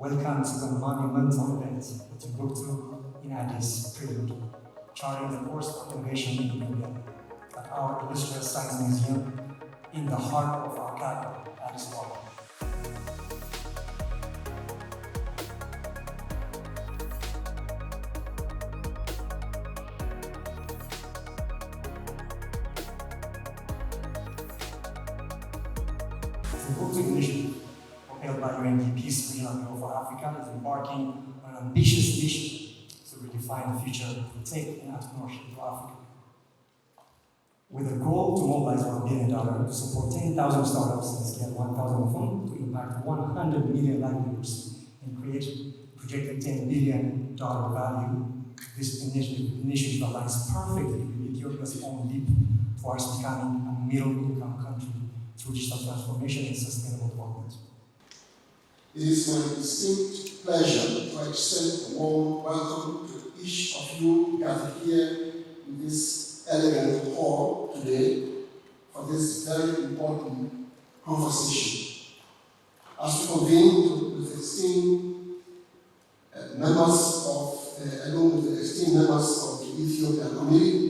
welcome to the monumental event at Timbuktoo in Addis Prelude, charting the course of innovation in Ethiopia at our illustrious Science Museum in the heart of our capital, Addis Ababa. The Timbuktoo initiative, propelled by UNDP's Regional Bureau for Africa, is embarking on an ambitious mission to redefine the future of tech and entrepreneurship for Africa. With a goal to mobilize $1 billion to support 10,000 startups and scale 1,000 of them to impact 100 million livelihoods and create projected $10 billion value, this initiative aligns perfectly with Ethiopia's own leap towards becoming a middle-income country through digital transformation and sustainable development. It is my distinct pleasure to extend a warm welcome to each of you gathered here in this elegant hall today for this very important conversation. As we convene with esteemed members along with the esteemed members of the Ethiopian community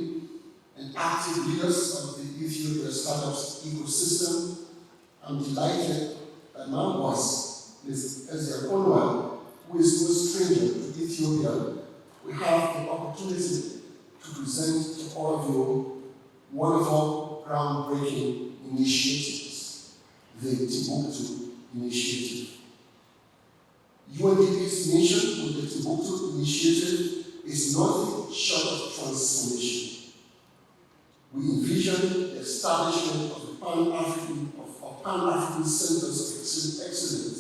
and active leaders of the Ethiopian startups ecosystem, I'm delighted that my voice is Ezra Onwa, who is no stranger to Ethiopia. We have the opportunity to present to all of you one of our groundbreaking initiatives, the Timbuktoo Initiative. UNDP's mission with the Timbuktoo Initiative is nothing short of transformation. We envision the establishment of Pan-African centers of excellence,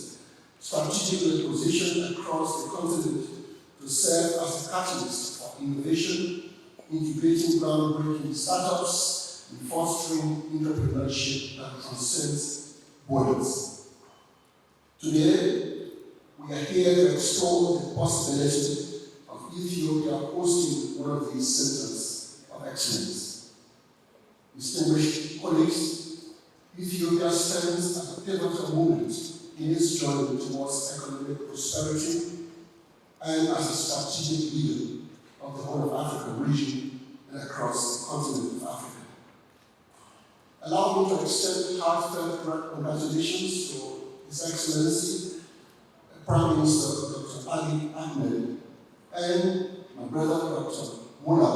strategically positioned across the continent to serve as a catalyst for innovation, incubating groundbreaking startups, and fostering entrepreneurship that transcends borders. Today, we are here to explore the possibility of Ethiopia hosting one of these centers of excellence. Distinguished colleagues, Ethiopia stands at a pivotal moment in its journey towards economic prosperity and as a strategic leader of the Horn of Africa region and across the continent of Africa. Allow me to extend heartfelt congratulations to His Excellency, Prime Minister Dr. Abiy Ahmed, and my brother Dr. Mula,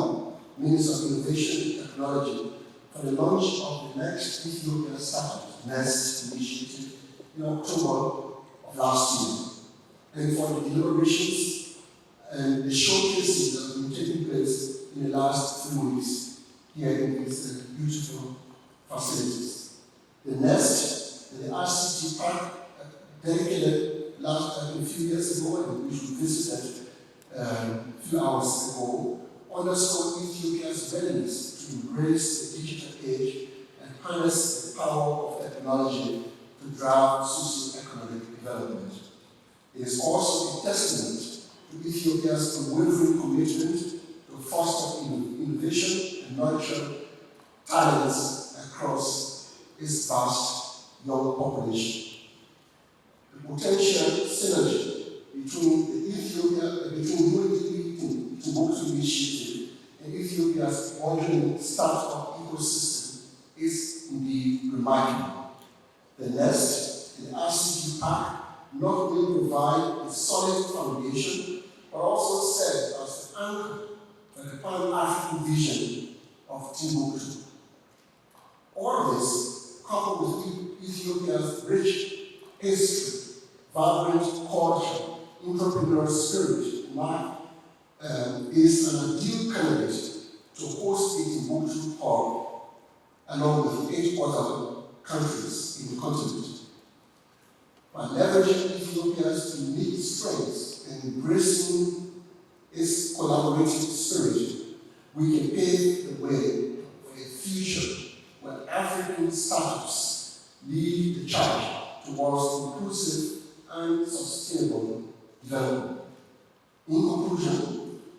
Minister of Innovation and Technology, for the launch of the next Ethiopia Startup Nest initiative in October of last year, and for the deliberations and the showcases that have been taking place in the last 3 weeks here in these beautiful facilities. The Nest and the RCT Park, dedicated a few years ago, and which we visited a few hours ago, underscored Ethiopia's readiness to embrace the digital age and harness the power of technology to drive socio-economic development. It is also a testament to Ethiopia's unwavering commitment to foster innovation and nurture talents across its vast young population. The potential synergy between UNDP Timbuktoo Initiative and Ethiopia's burgeoning startup ecosystem is indeed remarkable. The Nest and the RCT Park not only provide a solid foundation, but also serve as the anchor for the Pan-African vision of Timbuktoo. All this, coupled with Ethiopia's rich history, vibrant culture, entrepreneurial spirit, is an ideal candidate to host the Timbuktoo hub, along with 8 other countries in the continent. By leveraging Ethiopia's unique strengths and embracing its collaborative spirit, we can pave the way for a future where African startups lead the charge towards inclusive and sustainable development. In conclusion,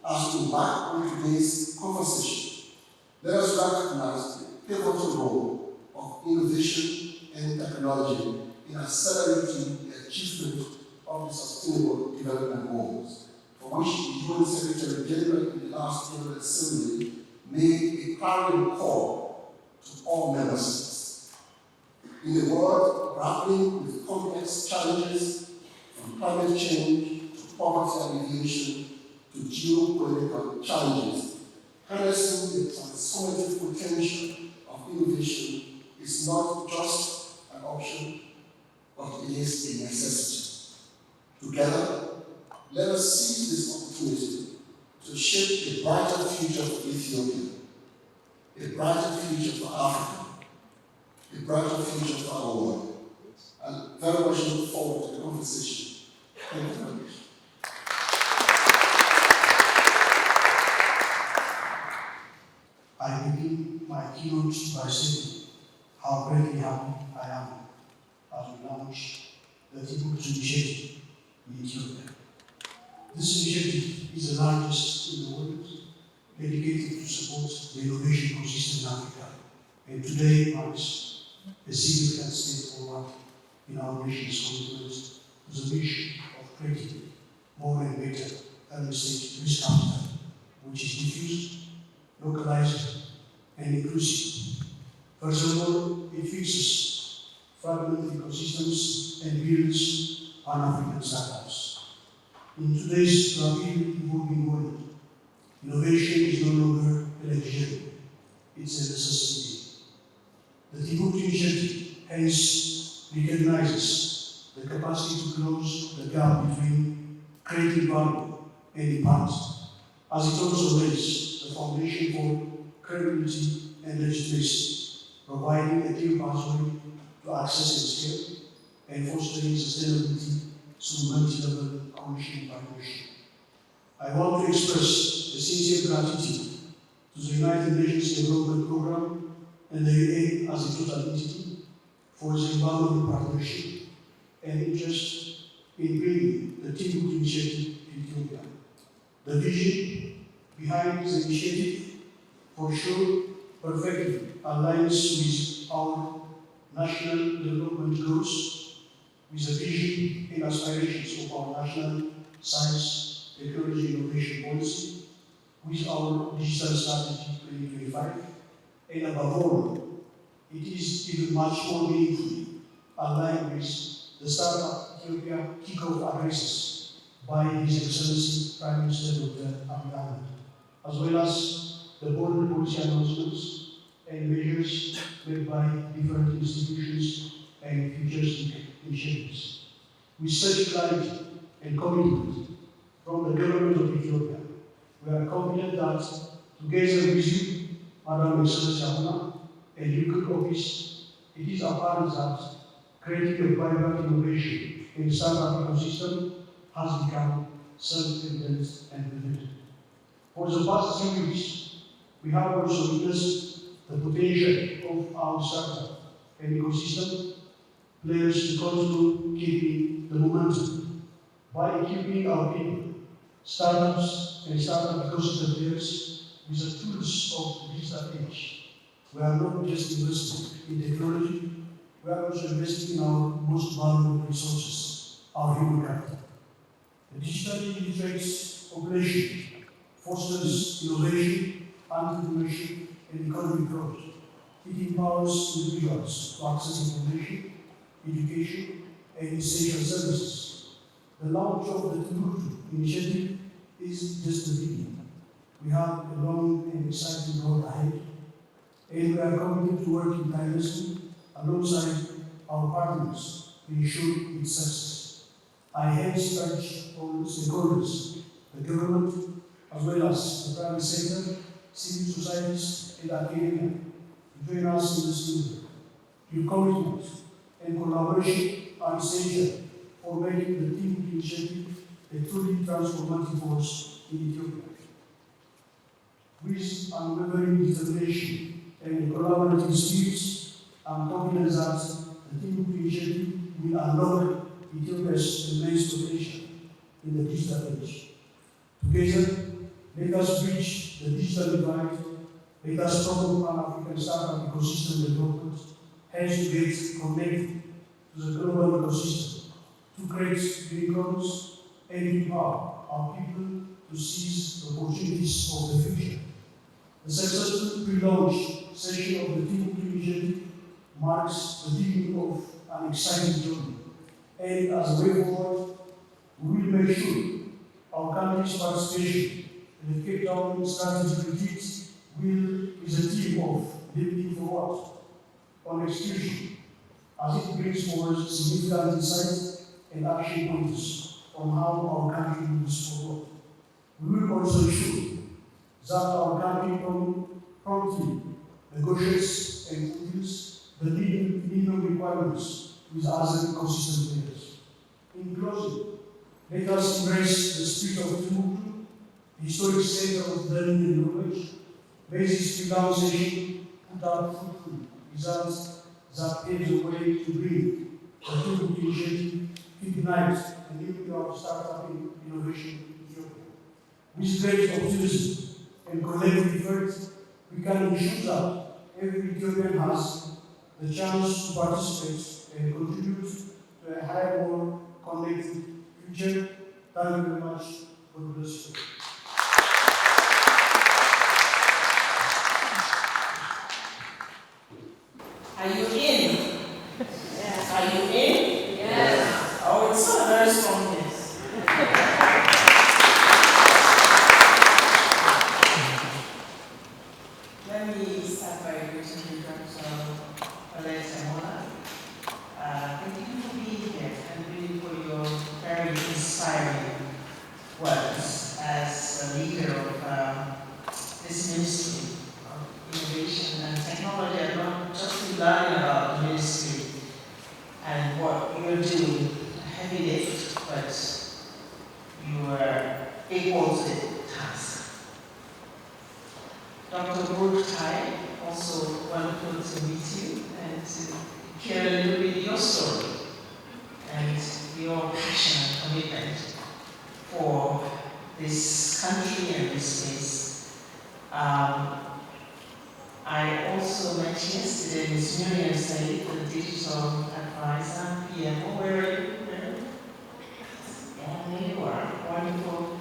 as we embark on today's conversation, let us recognize the pivotal role of innovation and technology in accelerating the achievement of of the Sustainable Development Goals, for which the UN Secretary General in the last General Assembly made a clarion call to all member states. In the world grappling with complex challenges from climate change to poverty alleviation to geopolitical challenges, harnessing the transformative potential of innovation is not just an option, but it is a necessity. Together, let us seize this opportunity to shape a brighter future for Ethiopia, a brighter future for Africa, a brighter future for our world. And very much look forward to the conversation. Thank you very much. I begin my keynote by saying how greatly happy I am as we launch the Timbuktoo initiative in Ethiopia. This initiative is the largest in the world, dedicated to support the innovation ecosystem in Africa, and today marks a significant step forward in our nation's commitment to the mission of creating more and better early-stage risk capital, which is diffused, localized, and inclusive. Furthermore, it fixes fragmented ecosystems and builds Pan-African startups. In today's rapidly evolving world, innovation is no longer a luxury, it's a necessity. The Timbuktoo initiative hence recognizes the capacity to close the gap between creating value and impact, as it also lays the foundation for credibility and legitimacy, providing a clear pathway to access and scale, and fostering sustainability through multi-level coalition partnership. I want to express a sincere gratitude to the United Nations Development Programme and the UN as a total entity for the invaluable partnership and interest in bringing the Timbuktoo initiative to Ethiopia. The vision behind the initiative for sure perfectly aligns with our national development goals, with the vision and aspirations of our national science, technology, innovation policy, with our digital strategy 2025, and above all, it is even much more meaningfully aligned with the Startup Ethiopia kickoff addresses by His Excellency Prime Minister Dr. Abiy Ahmed, as well as the bold policy announcements and measures made by different institutions and futuristic initiatives. With such clarity and commitment from the government of Ethiopia, we are confident that together with you, Madam Excellency Abuna, and your good office, it is apparent that creating a vibrant innovation in startup ecosystem has become self-evident and evident. For the past 3 weeks, we have also witnessed the potential of our startup and ecosystem players to continue keeping the momentum by equipping our people, startups and startup ecosystem players with the tools of the digital age. We are not just investing in technology, we are also investing in our most valuable resources, our human capital. The digitally literate population fosters innovation, entrepreneurship, and economic growth. It empowers individuals to access information, education, and essential services. The launch of the Timbuktoo initiative is just the beginning. We have a long and exciting road ahead, and we are committed to working tirelessly alongside our partners to ensure its success. I hence urge all stakeholders, the government, as well as the private sector, civil societies, and academia, to join us in this movement. Your commitment and collaboration are essential for making the Timbuktoo initiative a truly transformative force in Ethiopia. With unwavering determination and collaborative spirit, I am confident that the Timbuktoo initiative will unlock Ethiopia's immense potential in the digital age. Together, let us bridge the digital divide, let us promote Pan-African startup ecosystem development, hence to get connected to the global ecosystem, to create unicorns and empower our people to seize the opportunities of the future. The successful pre-launch session of the Timbuktoo initiative marks the beginning of an exciting journey. And as a way forward, we will make sure our country's participation in the Cape Town strategic retreat is a team of lifting forward on execution, as it brings forward significant insights and action pointers on how our country moves forward. We will also ensure that our country promptly negotiates and fulfills the minimum requirements with other ecosystem players. In closing, let us embrace the spirit of Timbuktoo, the historic center of learning and knowledge. May this pre-launch put out fruitful results that pave the way to bring the Timbuktoo initiative to ignite the new era of startup and innovation in Ethiopia. With great optimism and collective effort, we can ensure that every Ethiopian has the chance to participate and contribute to a higher, more connected future. Thank you very much. God bless you. Are you in? Yes. Are you in? Yes. Oh, it's so very strong, yes. Let me start by greeting you, Dr. Alexander. Thank you for being here and really for your very inspiring words as a leader of this ministry of innovation and technology. I'm not just learning about the ministry and what you're doing, a heavy lift, but you are equal to the task. Dr. Timbuktoo, also wonderful to meet you and to hear a little bit your story and your passion and commitment for this country and this space. I also met yesterday Ms. Miriam Said, the digital advisor, PMO. Where are you? Yeah, there you are. Wonderful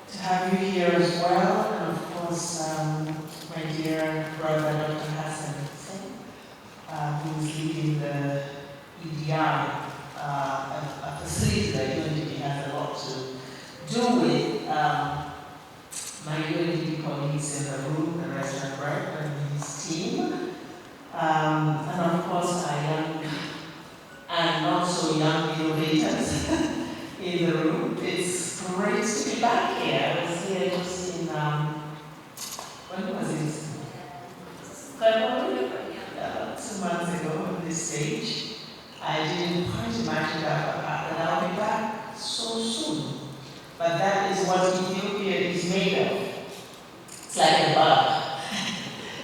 to have you here as well. And of course, my dear brother, Dr. Hassan, who is leading the EDI, a facility that UNDP has a lot to do with. My UNDP colleagues in the room, the Resident Rep and his team. And of course, our young and not so young innovators in the room. It's great to be back here. I was here just in, when was it? February? 2 months ago on this stage. I didn't quite imagine that I'll be back so soon. But that is what Ethiopia is made of. It's like a bug.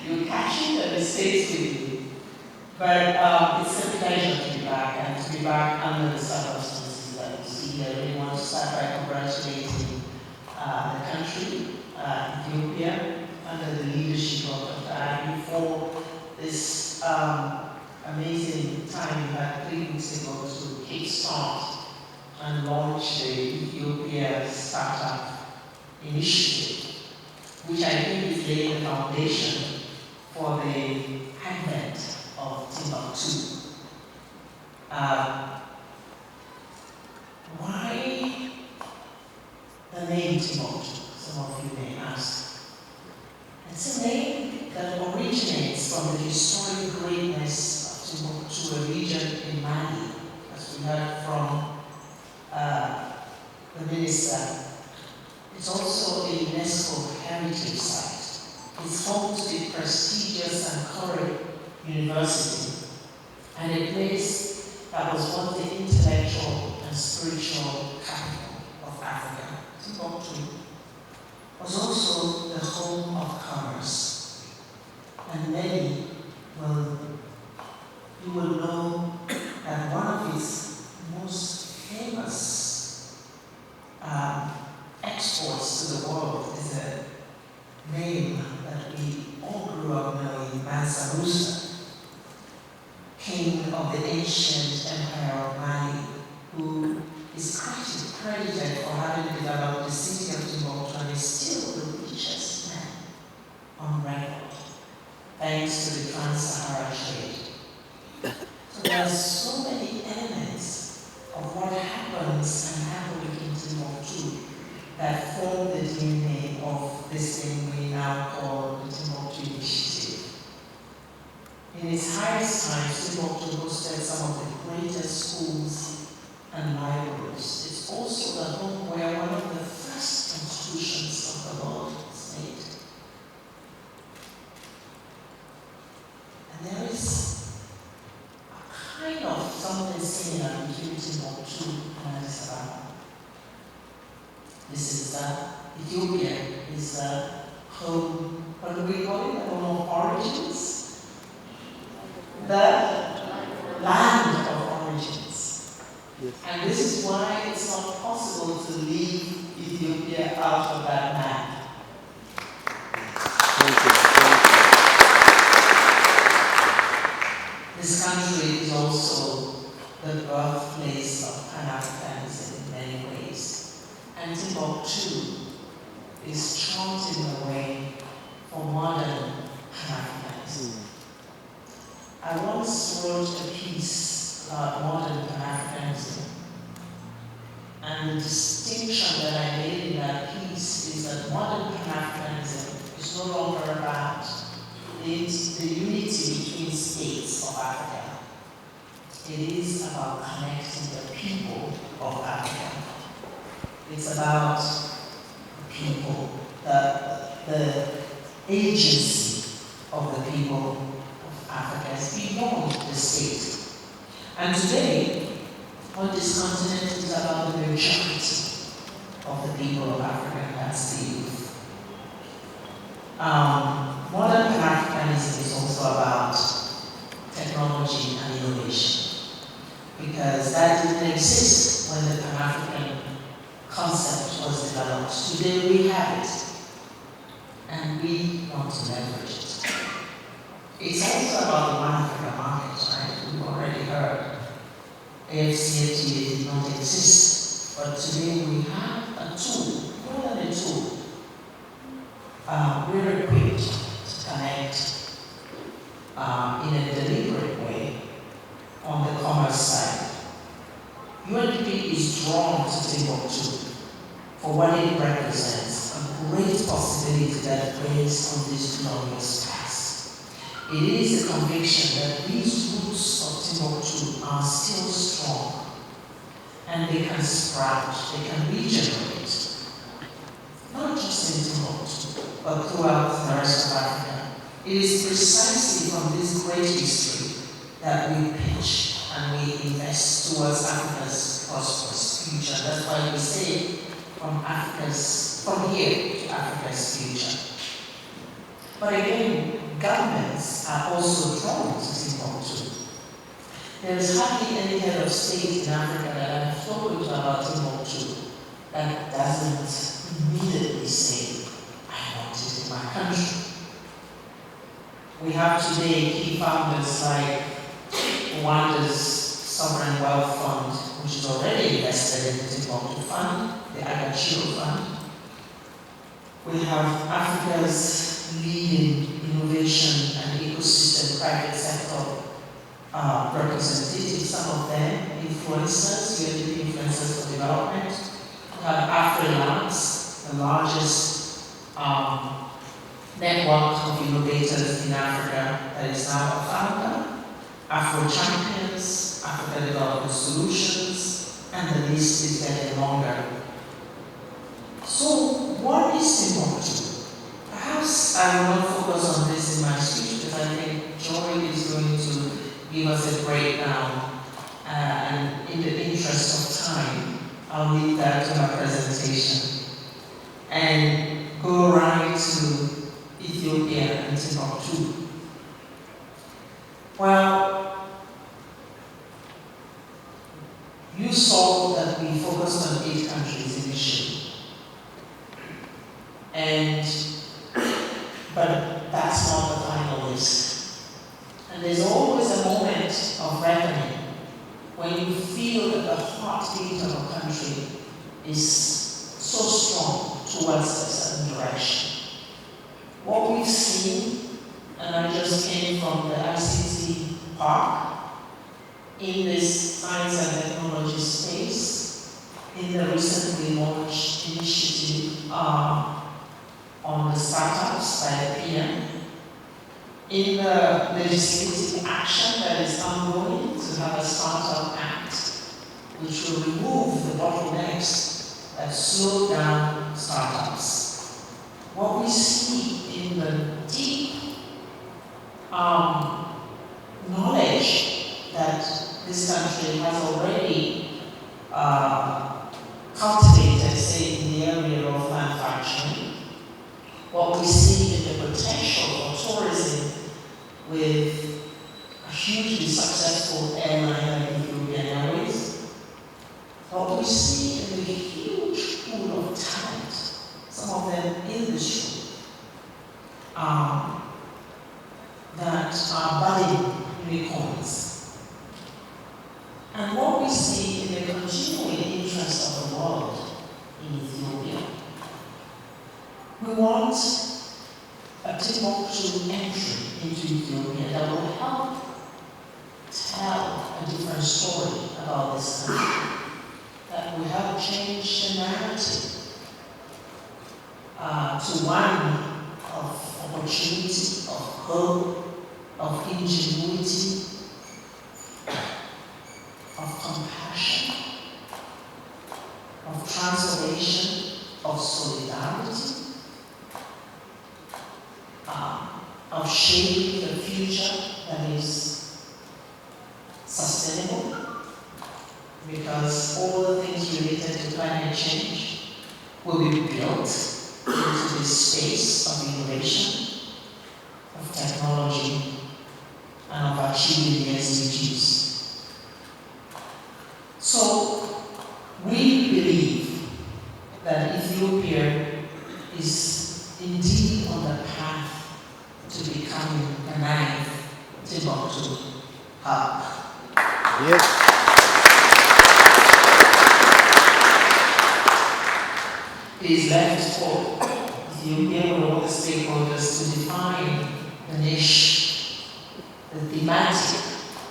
You catch it and it stays with you. But it's a pleasure to be back and to be back under the circumstances that you see. I really want to start by congratulating the country, Ethiopia, under the leadership of Dr. Abiy for this amazing time you had 3 weeks ago to kickstart and launch the Ethiopia Startup Initiative, which I think is laying the foundation for the advent of Timbuktoo. Why the name Timbuktoo? Some of you may ask. It's a name that originates from the historic greatness of Timbuktoo, a region in Mali, as we heard from the minister. It's also a UNESCO heritage site. It's home to the prestigious and current university, and a place that was once the intellectual and spiritual capital of Africa. Timbuktoo was also the home of commerce, and many you will know that one of its most famous exports to the world is a name that we all grew up knowing, Mansa Musa, king of the ancient empire of Mali, who credited for having developed the city of Timbuktu and is still the richest man on record, thanks to the Trans-Sahara trade. So there are so many elements of what happens and happened in Timbuktoo that form the DNA of this thing we now call the Timbuktoo Initiative. In its highest times, Timbuktoo hosted some of the greatest schools and libraries. It's also the home where one of the first constitutions of the world was made. And there is a kind of something similar between Timbuktoo and Addis Ababa. This is Ethiopia is the home, what do we call it? The home of origins? The land of origins. Yes. And this is why it's not possible to leave Ethiopia out of that map. Thank you. This country is also the birthplace of Pan-Africanism in many ways. And Timbuktoo is charting the way for modern Pan-Africanism. I once wrote a piece about modern Pan-Africanism, and the distinction that I made in that piece is that modern Pan-Africanism is no longer about the unity between states of Africa. It is about connecting the people of Africa. It's about the people, the agency of the people of Africa is beyond the state. And today, on this continent is about the majority of the people of Africa, and that's the youth. Modern Pan-Africanism is also about technology and innovation, because that didn't exist when the Pan-African concept was developed. Today we have it, and we want to leverage it. It's also about the One Africa market, right? We've already heard. AFCFTA did not exist, but today we have a tool, more than a tool. We're equipped to connect in a deliberate way on the commerce side. UNDP is drawn to Timbuktoo for what it represents, a great possibility that it brings on this glorious past. It is a conviction that these roots of Timbuktoo are still strong, and they can sprout, they can regenerate, not just in Timbuktoo, but throughout the rest of Africa. It is precisely from this great history that we pitch and we invest towards Africa's prosperous future. That's why we say from here to Africa's future. But again, governments are also drawn to Timbuktoo. There is hardly any head of state in Africa that I've spoken to about Timbuktoo that doesn't immediately say, I want it in my country. We have today key founders like Rwanda's Sovereign Wealth Fund, which is already invested in the Timbuktoo Fund, the Agaciro Fund. We have Africa's leading innovation and ecosystem private sector representatives, some of them influencers, UNDP influencers for development. We have AfriLabs, the largest network of innovators in Africa that is now a founder. Afro Champions, Africa Development Solutions, and the list is getting longer. So, what is Timbuktoo? Perhaps I will not focus on this in my speech because I think Joy is going to give us a breakdown, and in the interest of time, I'll leave that to my presentation and go right to Ethiopia and Timbuktoo. Well, you saw that we focused on 8 countries initially. But that's not the final list. And there's always a moment of reckoning when you feel that the heartbeat of a country is so strong towards a certain direction. What we've seen, and I just came from the ICT park, in this science and technology space, in the recently launched initiative on the startups by the PM, in the legislative action that is ongoing to have a startup act, which will remove the bottlenecks that slow down startups. What we see in the deep knowledge that this country has already cultivated, say, in the area of manufacturing, what we see in the potential for tourism with a hugely successful airline like Ethiopian Airways, what we see in the huge pool of talent, some of them in this room, that are budding unicorns. And what we see in the continuing interest of the world in Ethiopia, we want a Timbuktoo entry into Ethiopia that will help tell a different story about this country, that will help change the narrative to one of opportunity, of hope, of ingenuity, of compassion, of transformation, of solidarity, of shaping the future that is sustainable, because all the things related to climate change will be built into this space of innovation, of technology, and of achieving the SDGs. So, we believe that Ethiopia is indeed on the path to becoming a ninth Timbuktoo hub. Yes. It is left for Ethiopia and all the stakeholders to define the niche, the thematic,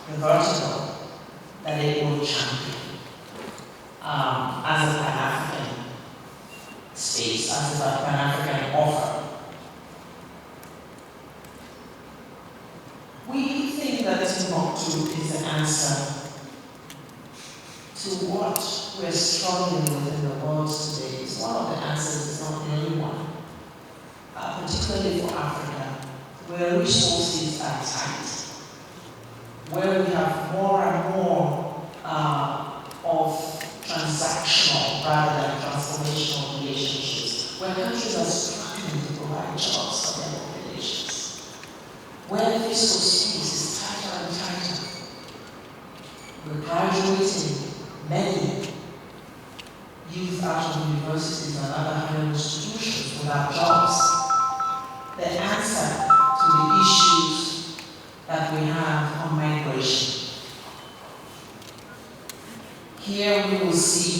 the vertical that it will champion as a Pan-African space, as a Pan-African offer. We think that Timbuktoo is the answer to what we're struggling with in the world today. It's one of the answers, it's not the only one. Particularly for Africa, where resources are tight, where we have more and more of transactional rather than transformational relationships, where countries are struggling to provide jobs for their populations, where fiscal space is tighter and tighter. We're graduating many youth out of universities and other higher institutions without jobs. The answer to the issues that we have on migration. Here we will see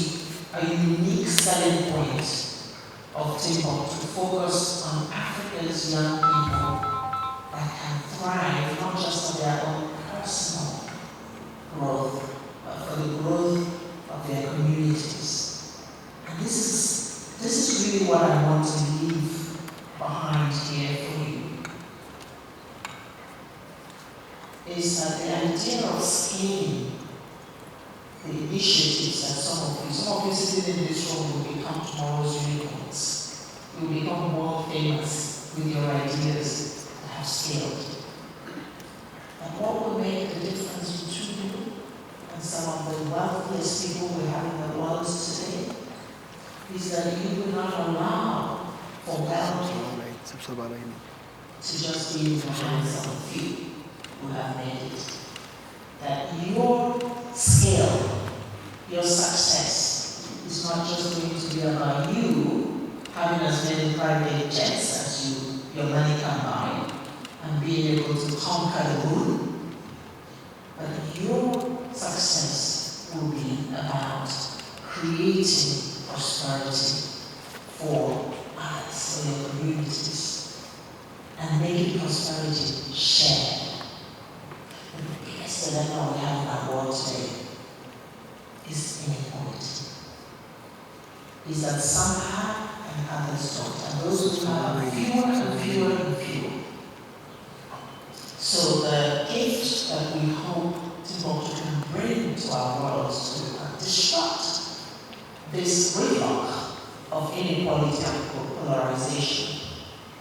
a unique selling point of Timbuktoo, focused on Africa's young people that can thrive not just for their own personal growth, but for the growth of their communities. And this is really what I want to leave behind here for you. Is that the idea of scaling the initiatives that some of you sitting in this room will become tomorrow's unicorns. You will become world famous with your ideas that have scaled. And what will make the difference between you and some of the wealthiest people we have in the world today is that you will not allow for wealth to just be in the hands of a few who have made it. That your scale, your success, is not just going to be about you having as many private jets as your money can buy and being able to conquer the moon, but your success will be about creating prosperity for others, for your communities, and making prosperity shared. The biggest dilemma we have in our world today is inequality. Is that some have and others don't, and those who have are fewer and fewer and fewer. So the gift that we hope Timbuktoo can bring to our world to disrupt this gridlock of inequality and polarization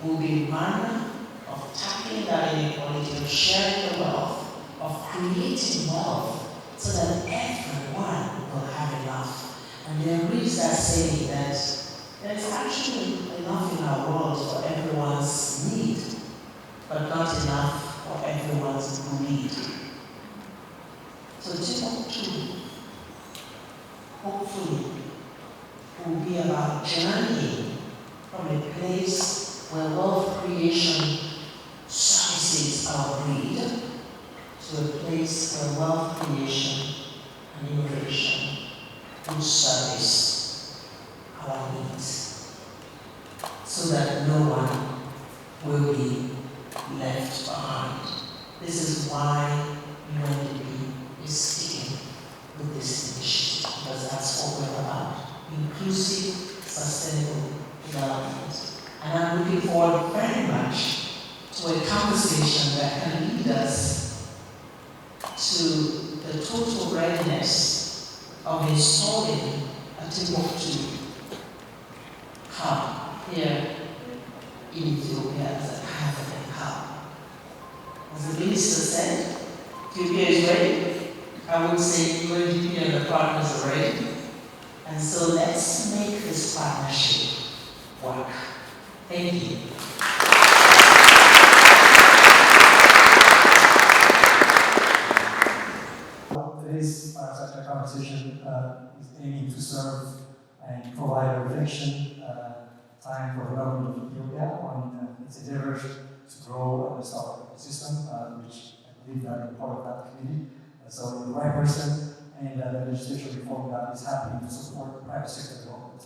will be a manner of tackling that inequality, of sharing the wealth, of creating wealth so that everyone will have enough. And there is that saying that there's actually enough in our world for everyone's need, but not enough for everyone's greed. So Timbuktoo, hopefully, will be about journeying from a place where wealth creation services our greed to a place where wealth creation and innovation will service our needs, so that no one will be left behind. This is why UNDP is sticking with this initiative, because that's what we're about: inclusive, sustainable development. And I'm looking forward very much to a conversation that can lead us to the total readiness of installing a Timbuktoo hub here in Ethiopia as an African hub. As the minister said, Ethiopia is ready. I would say UNDP and the partners are ready. And so let's make this partnership work. Thank you. Today's such a conversation is aiming to serve and provide a reflection time for the government of Ethiopia on its endeavors to grow the startup ecosystem, which I believe that I'm part of that committee. So the right person and the legislation reform that is happening to support the private sector development.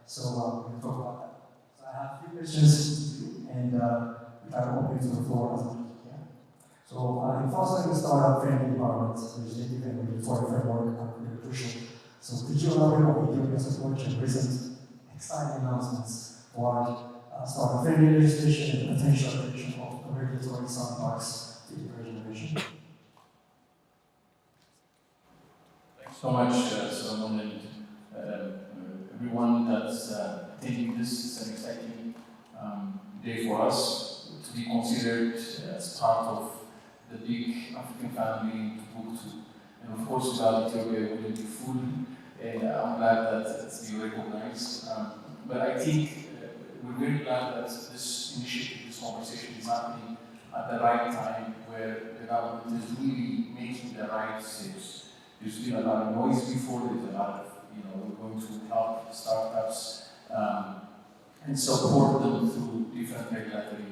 So we can talk about that. So I have a few questions to you, and we try to open to the floor as much as we can. So in fostering the startup-friendly environment, legislative and regulatory framework are really crucial. So could you elaborate on Ethiopia's approach and recent exciting announcements for startup-friendly legislation and the potential application of regulatory sandbox to encourage innovation? Thanks so much, Solomon, and everyone that's attending this. It's an exciting day for us to be considered as part of the big African family in Timbuktoo. And of course, without Ethiopia, it wouldn't be full. And I'm glad that it's being recognized. But I think we're very glad that this initiative, this conversation is happening at the right time, where the government is really making the right steps. There's been a lot of noise before, there's a lot of, we're going to help startups and support them through different regulatory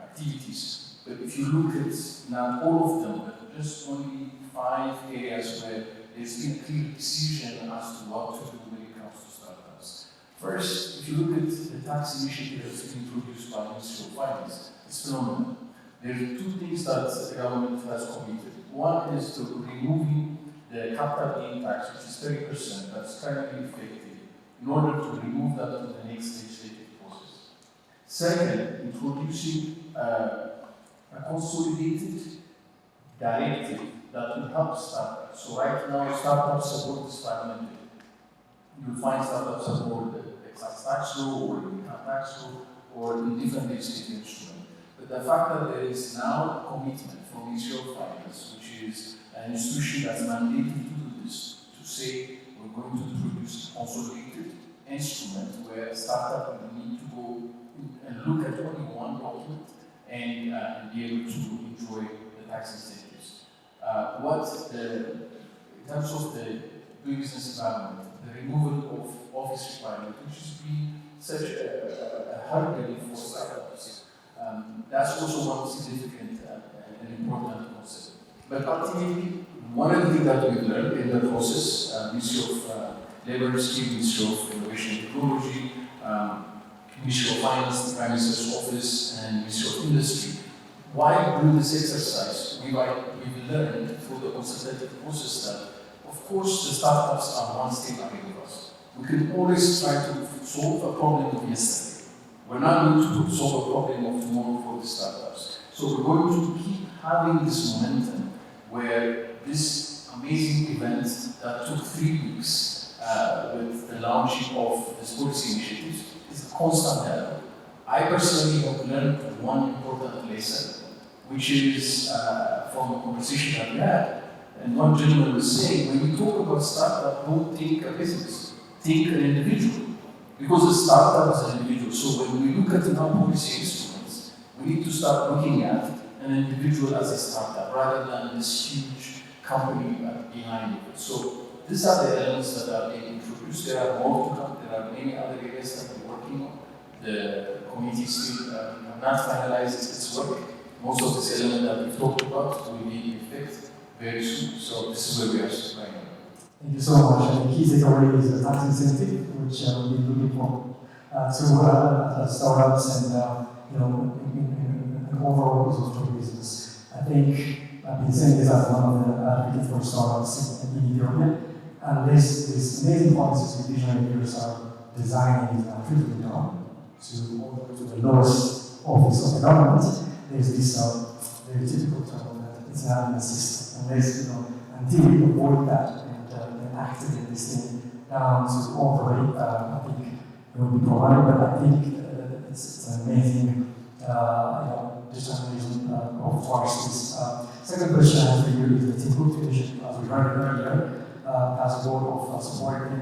activities. But if you look at not all of them, but just only 5 areas where there's been a clear decision as to what to do when it comes to startups. First, if you look at the tax initiative that's been introduced by the Ministry of Finance, it's phenomenal. There are 2 things that the government has committed. One is to removing the capital gain tax, which is 30%, that's currently effective, in order to remove that to the next legislative process. Second, introducing a consolidated directive that will help startups. So right now, startup support is fragmented. You'll find startup support in the excise tax law or in income tax law or in different legislative instruments. But the fact that there is now a commitment from the Ministry of Finance, which is an institution that's mandated to do this, to say we're going to introduce a consolidated instrument where a startup will need to go and look at only one document and be able to enjoy the tax incentives. In terms of the doing business environment, the removal of office requirement, which has been such a hurdle for startups, that's also one significant and important concept. But ultimately, one of the things that we've learned in the process, Ministry of Labor, Skill, Ministry of Innovation and Technology, Ministry of Finance, the Prime Minister's Office, and Ministry of Industry. Why do this exercise? We've learned through the consultative process that, of course, the startups are one step ahead of us. We can always try to solve a problem of yesterday. We're not going to solve a problem of tomorrow for the startups. So we're going to keep having this momentum where this amazing event that took 3 weeks with the launching of this policy initiatives is a constant dialogue. I personally have learned one important lesson, which is from a conversation that we had. And one gentleman was saying, when you talk about startup, don't think a business, think an individual. Because a startup is an individual. So when we look at our policy instruments, we need to start looking at an individual as a startup rather than this huge company behind it. So these are the elements that are being introduced. There are more to come. There are many other areas that we're working on. The committee still have not finalized its work. Most of this element that we've talked about will be in effect very soon. So this is where we are right now. Thank you so much. And the key takeaway is the tax incentive, which we've been looking for to startups and in overall social business. I think I've been saying this as one of the advocates for startups in Ethiopia. Unless these amazing policies with visionary leaders are designing and filtering down to the lowest office of the government, there's this very typical term that it's not in the system. Unless, until we avoid that and activate this thing down to operate, I think it will be provided, but I think it's an amazing determination of forces. Second question I have for you is the Timbuktoo initiative, as we heard earlier, has a goal of supporting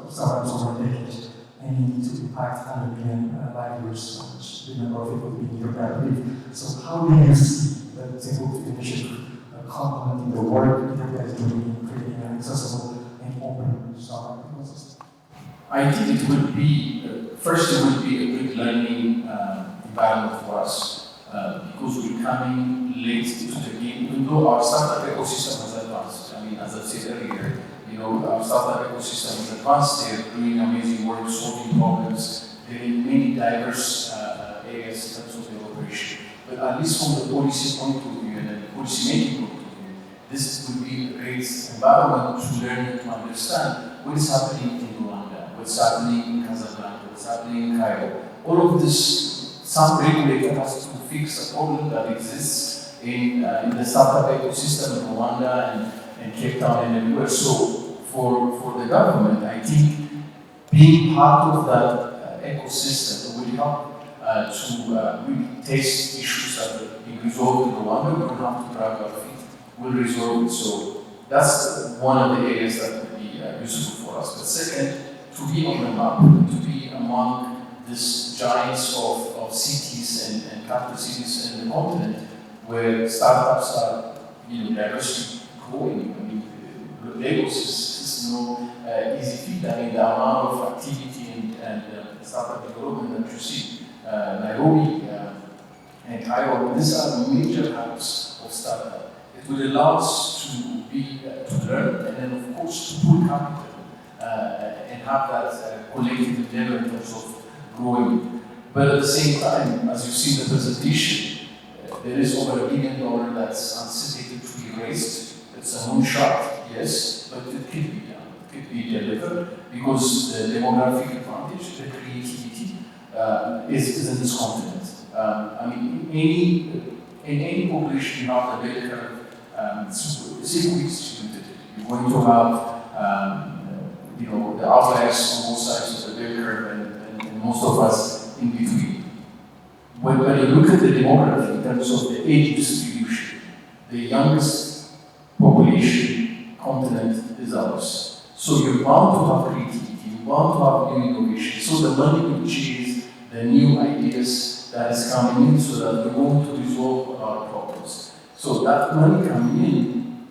startups over a decade, aiming to impact 100 million livelihoods, which the number of people being here, I believe. So how do you see the Timbuktoo initiative complementing the work Ethiopia is doing in creating an accessible and open startup ecosystem? I think it would be, first it would be a good learning environment for us because we're coming late to the game, even though our startup ecosystem has advanced. I mean, as I said earlier, our startup ecosystem is advanced, they're doing amazing work, solving problems, they're in many diverse areas in terms of their operation. But at least from the policy point of view and the policy making point of view, this would be a great environment to learn and to understand what is happening in Rwanda, what's happening in Casablanca, what's happening in Cairo. All of this, some regulator has to fix a problem that exists in the startup ecosystem in Rwanda and Cape Town and everywhere. So for the government, I think being part of that ecosystem will help to really test issues that are being resolved in Rwanda. We don't have to drag our feet. We'll resolve it. So that's one of the areas that would be useful for us. But second, to be on the map, to be among these giants of cities and capital cities in the continent where startups are diversely growing. I mean, Lagos is no easy feat. I mean, the amount of activity and startup development that you see, Nairobi and Cairo, these are major hubs of startup. It will allow us to learn and then, of course, to put capital and have that collective endeavor in terms of growing. But at the same time, as you see in the presentation, there is over $1 billion that's anticipated to be raised. It's a moonshot, yes, but it could be done. It could be delivered because the demographic advantage, the creativity is in this continent. I mean, in any population you have the bell curve, it's equally distributed. You're going to have the outliers on both sides of the bell curve and most of us in between. When you look at the demography in terms of the age distribution, the youngest population continent is ours. So you're bound to have creativity, you're bound to have new innovation. So the money will chase the new ideas that is coming in so that we're going to resolve our problems. So that money coming in,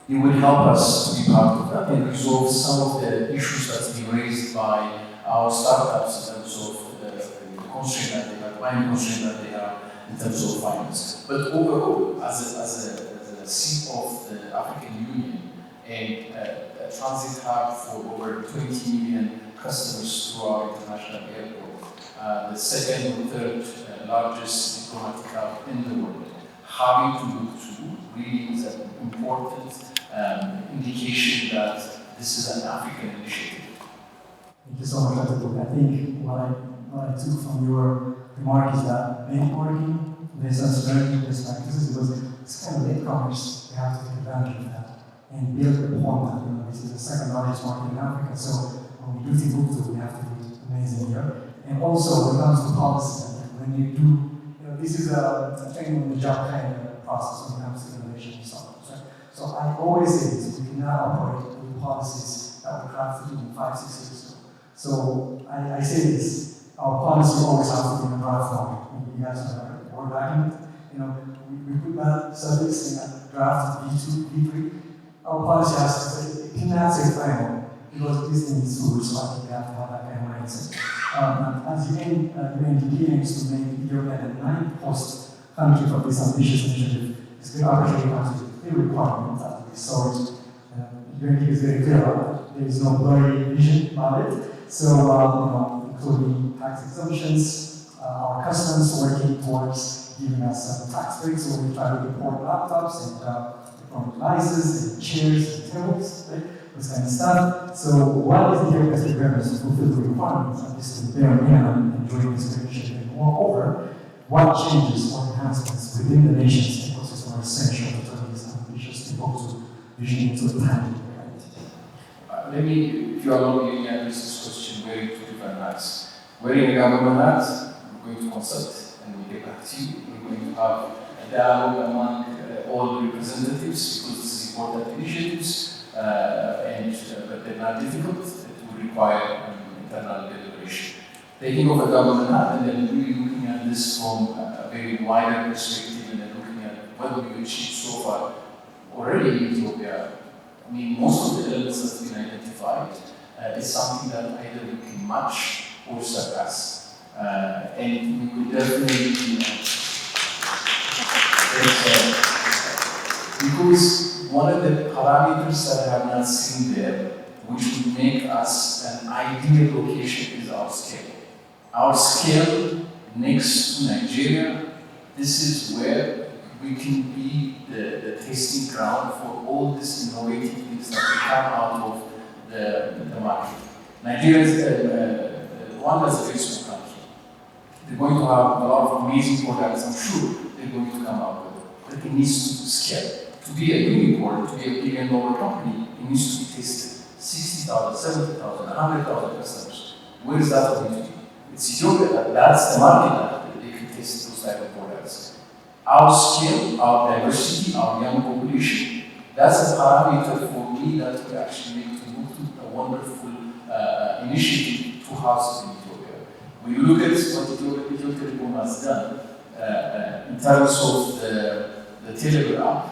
it will help us to be part of that and resolve some of the issues that's been raised by our startups in terms of the constraint that they have, buying constraint that they have in terms of finance. But overall, as a seat of the African Union and a transit hub for over 20 million customers through our international airport, the second or third largest diplomatic hub in the world. Having Timbuktoo really is an important indication that this is an African initiative. Thank you so much, Dr. Book. I think what I took from your remark is that benchmarking lessons learned best practices, because it's kind of latecomers. We have to take advantage of that and build a point that this is the second largest market in Africa. So when we do Timbuktoo, we have to do it amazing here. And also when it comes to policy, when you do, this is a training on the job kind of process when it comes to innovation and so on. Right? So I always say this: we cannot operate with policies that were crafted in 5-6 years ago. So I say this: our policy always has to be in a draft form. You guys have a Word document. We put that subjects in a draft V2, V3. Our policy has to say it cannot say final because this thing is food, so I think we have to have that kind of mindset. As UNDP aims to make Ethiopia the 9th host country for this ambitious initiative, it's a good opportunity to clear requirements that we solved. UNDP is very clear about that. There is no blurry vision about it. So, including tax exemptions, our customs working towards giving us tax breaks, so we try to import laptops and electronic devices and chairs and tables, right? This kind of stuff. So what is Ethiopia's requirements to fulfill the requirements of this bare minimum and enjoying this initiative? And moreover, what changes or enhancements within the nation's ecosystem are essential to turn this ambitious Timbuktoo vision into a tangible reality? Let me, if you allow me, address this question wearing two different hats. Wearing a government hat, we're going to consult and we'll get back to you. We're going to have a dialogue among all the representatives because this is important initiatives. But they're not difficult. It will require internal deliberation. Taking off a government hat and then really looking at this from a very wider perspective and then looking at what we've achieved so far already in Ethiopia. I mean, most of the elements that have been identified is something that either we can match or surpass. And we will definitely because one of the parameters that I have not seen there, which would make us an ideal location, is our scale. Our scale next to Nigeria, this is where we can be the testing ground for all these innovative things that will come out of the market. Nigeria is one that's a very small country. They're going to have a lot of amazing products, I'm sure they're going to come out with it, but it needs to scale. To be a unicorn, to be a $1 billion company, it needs to be tested. 60,000, 70,000, 100,000 customers. Where is that going to be? It's Ethiopia. That's the market that they can test those type of products. Our scale, our diversity, our young population, that's a parameter for me that will actually make Timbuktoo a wonderful initiative to house in Ethiopia. When you look at what Ethiopia Telecom has done in terms of the Telegram app,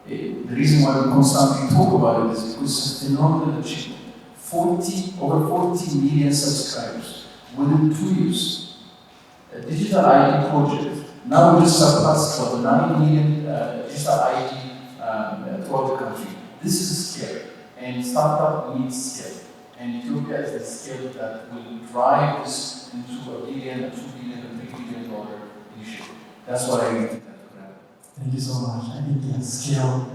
the reason why we constantly talk about it is because it's a phenomenal achievement. Over 40 million subscribers within 2 years. A digital ID project. Now we just surpassed about 9 million digital ID throughout the country. This is scale, and startup needs scale. And Ethiopia is the scale that will drive this into a $1 billion, a $2 billion, a $3 billion initiative. That's what I think. Thank you so much. I think scale.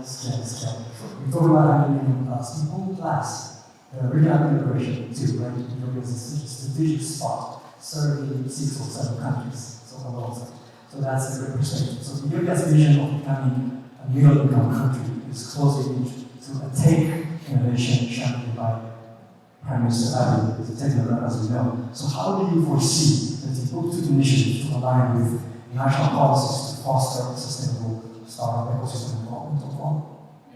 We talk about 100 million plus people plus regional integration too, right? Ethiopia is a strategic spot, serving 6 or 7 countries, so alongside. So that's a great perspective. So Ethiopia's vision of becoming a middle-income country is closely linked to a tech innovation championed by Prime Minister Abiy, who is a technocrat as we know. So how do you foresee the Timbuktoo initiative to align with national policies to foster a sustainable startup ecosystem development overall?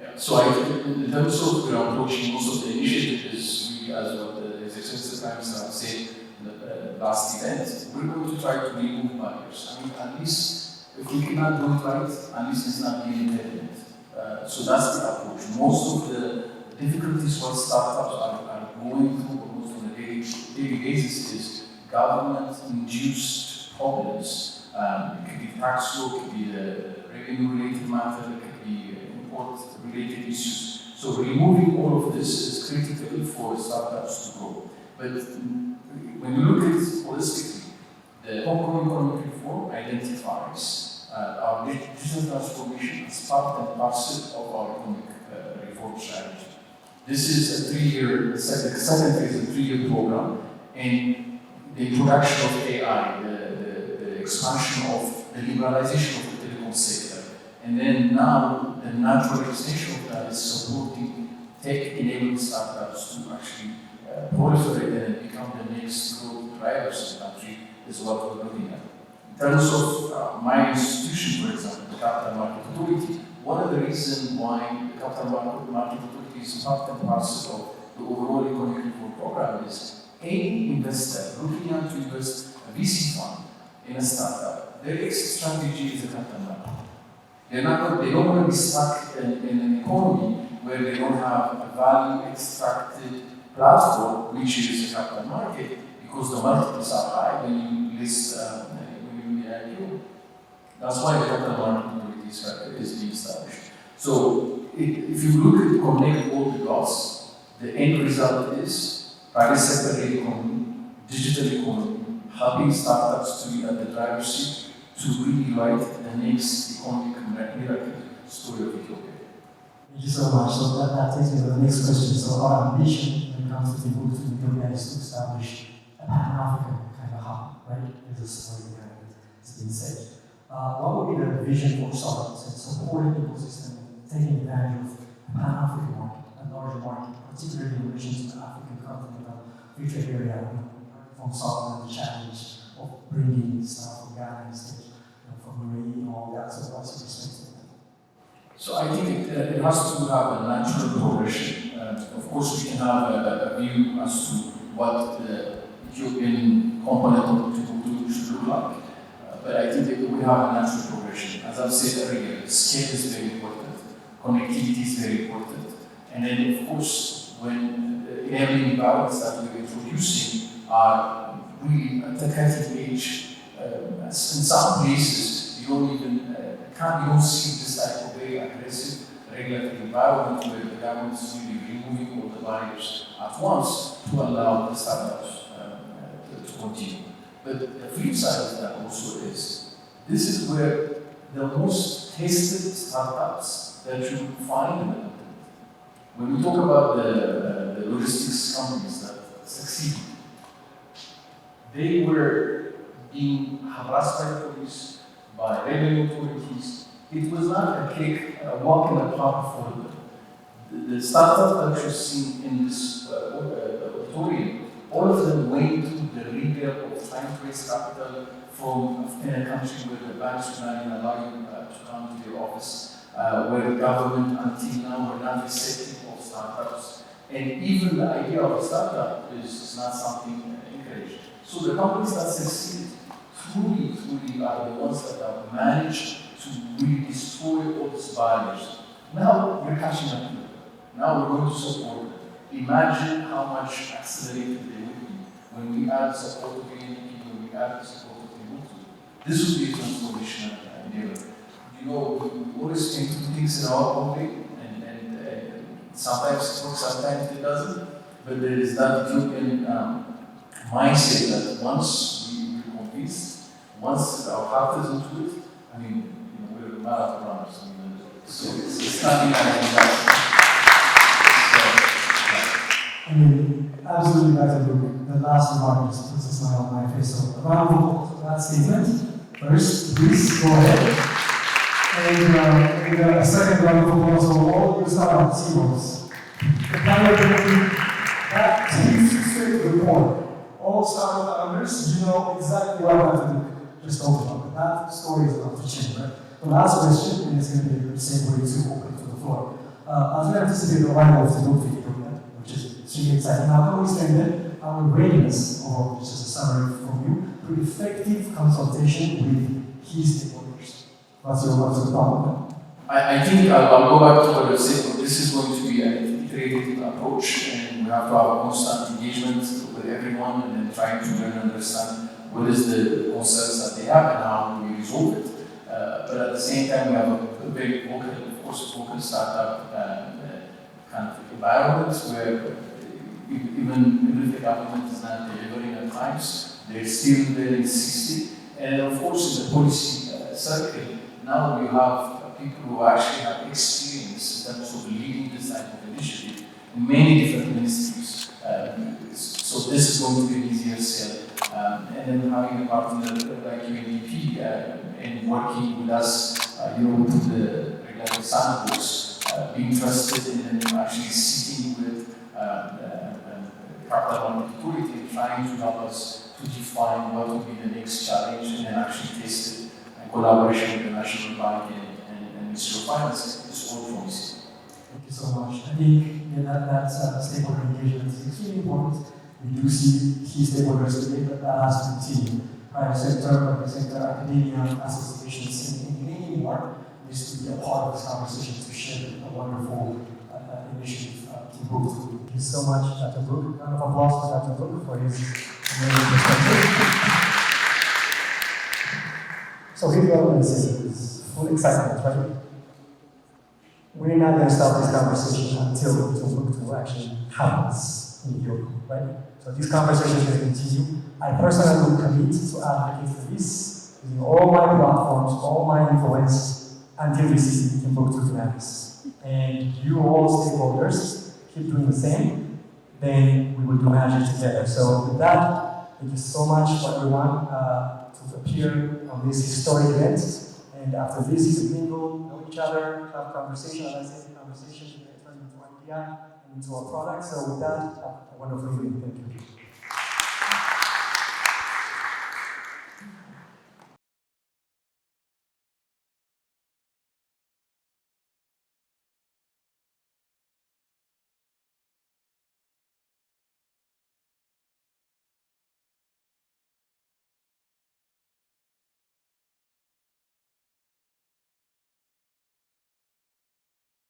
Yeah, so I think in terms of approaching most of the initiatives, we, as what the Executive Prime Minister said in the last event, we're going to try to remove barriers. I mean, at least if we cannot do it right, at least it's not being impediment. So that's the approach. Most of the difficulties what startups are going through almost on a daily basis is government-induced problems. It could be tax law, it could be the revenue-related matter, it could be import-related issues. So removing all of this is critical for startups to grow. But when you look at it holistically, the Hong Kong economic reform identifies our digital transformation as part and parcel of our economic reform strategy. This is a 3-year, second phase of a 3-year program, and the introduction of AI, the expansion of the liberalization of the telecom sector, and then now the natural extension of that is supporting tech-enabled startups to actually proliferate and become the next growth drivers in the country is what we're looking at. In terms of my institution, for example, the Capital Market Authority, one of the reasons why the Capital Market Authority is part and parcel of the overall economic reform program is any investor looking out to invest a VC fund in a startup, their exit strategy is a capital market. They don't want to be stuck in an economy where they don't have a value extracted platform, which is a capital market, because the multiples are high when you list when you the IPO. That's why the capital market authority is being established. So if you look at connect all the dots, the end result is private sector economy, digital economy, helping startups to be at the driver's seat to really write the next economic miracle story of Ethiopia. Thank you so much. So that takes me to the next question. So our ambition when it comes to Timbuktoo Ethiopia is to establish a Pan-African kind of hub, right? There's a story behind it. It's been said. What would be the vision for startups and supporting the ecosystem, taking advantage of a Pan-African market, a larger market, particularly in relation to the African continental future area, from Solomon, the challenge of bringing stuff from Ghana instead, from UAE and all that. So what's your perspective? So I think it has to have a natural progression. Of course, we can have a view as to what the Ethiopian component of Timbuktoo should look like. But I think that we have a natural progression. As I've said earlier, scale is very important, connectivity is very important. And then, of course, when the enabling environments that we're introducing are really at the cutting edge, in some places, you don't even you don't see this type of very aggressive regulatory environment where the government is really removing all the barriers at once to allow the startups to continue. But the flip side of that also is, this is where the most tested startups that you find in the continent. When we talk about the logistics companies that succeeded, they were being harassed by the police, by revenue authorities. It was not a walk in the park for them. The startups that you've seen in this auditorium, all of them went through the rigor of trying to raise capital from in a country where the banks were not even allowing you to come to their office, where the government until now were not receptive of startups. And even the idea of a startup is not something encouraged. So the companies that succeed truly are the ones that have managed to really destroy all these barriers. Now we're catching up to them. Now we're going to support them. Imagine how much accelerated they would be when we add support to BNP, when we add support to Timbuktoo. This would be a transformational endeavor. You know, we always tend to do things in our own way, and sometimes it works, sometimes it doesn't. But there is that Ethiopian mindset that once we're convinced, once our heart is into it, I mean, we're marathon runners. I mean, so it's nothing like that. I mean, absolutely right, Luke. The last remark just puts a smile on my face. So, a round of applause for that statement. First, please go ahead. And a second round of applause for all you startup CEOs. The that speaks straight to the point. All startup founders, you know exactly what I have to do. Just talk about it. That story is about to change, right? The last question, and it's going to be the same way to open to the floor. As we anticipate the arrival of Timbuktoo Ethiopia, which is extremely exciting, how can we strengthen our readiness, or just a summary from you, to effective consultation with key stakeholders? What's your thought? I think I'll go back to what I said. This is going to be an iterative approach, and we have to have a constant engagement with everyone and then trying to learn and understand what is the concerns that they have and how we resolve it. But at the same time, we have a very vocal startup kind of environment where even if the government is not delivering at times, they're still very insisting. And of course, in the policy circle, now you have people who actually have experience in terms of leading this type of initiative in many different ministries. So this is going to be an easier sell. And then having a partner like UNDP and working with us, with the regulatory sandbox, being trusted and then actually sitting with capital market authority and trying to help us to define what will be the next challenge and then actually test it in collaboration with the National Bank and Ministry of Finance is all promising. Thank you so much. I think that stakeholder engagement is extremely important. We do see key stakeholders today, but that has to continue. Private sector, public sector, academia, associations, and many more needs to be a part of this conversation to share a wonderful initiative, Timbuktoo. Thank you so much, Dr. Brook. Round of applause for Dr. Brook for his amazing perspective. So here we go, this is full excitement, right? We're not going to stop this conversation until Timbuktoo actually happens in Ethiopia, right? So this conversation is going to continue. I personally will commit to advocate for this using all my platforms, all my influence until we see Timbuktoo happens. And you all stakeholders keep doing the same, then we will do magic together. So with that, thank you so much for everyone to appear on this historic event. And after this is a mingle, know each other, have conversation. As I said, the conversation is going to turn into idea and into our product. So with that, have a wonderful evening. Thank you.